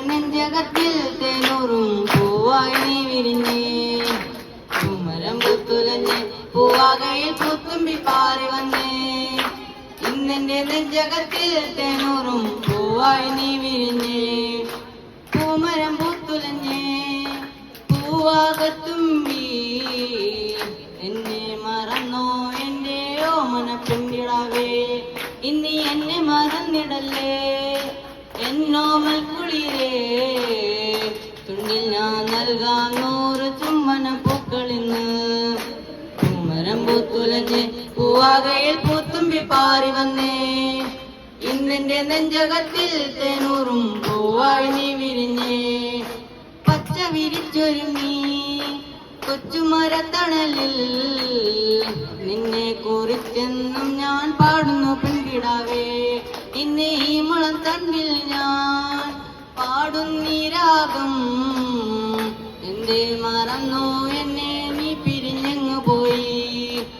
നെഞ്ചകത്തിൽ തേനൂറും പൂവായി നീ വിരിഞ്ഞേ കുമരം പുത്തുലഞ്ഞ് പൂവാകയിൽ പൂത്തുമ്പി പാറി വന്നേ ഇന്നെന്റെ നെഞ്ചകത്തിൽ തേനൂറും പൂവായി നീ വിരിഞ്ഞേ പൂമരം പൂത്തുലഞ്ഞേ പൂവാകത്തുമ്പി എന്നെ മറന്നോ എന്റെ ഓമന പെൺകിടാവേ ഇനി എന്നെ മറന്നിടല്ലേ എന്നോമൽ കുളിരേ തുണ്ടിൽ ഞാൻ നൽകാം 100 ചുമ്മന പൂക്കളിന്ന് കുമരം പൂത്തുലഞ്ഞ് പൂവാകയിൽ പൂത്തുമ്പി പാറി വന്നേ ഇന്നെന്റെ നെഞ്ചകത്തിൽ തേനൂറും പൂവായി നീ വിരിഞ്ഞേ പച്ച വിരിച്ചൊരുങ്ങി കൊച്ചുമരത്തണലിൽ നിന്നെ കുറിച്ചെന്നും ഞാൻ പാടുന്നു പെൺകിടാവേ ഇന്ന് ഈ മുളം തന്നിൽ ഞാൻ പാടുന്നീരാഗം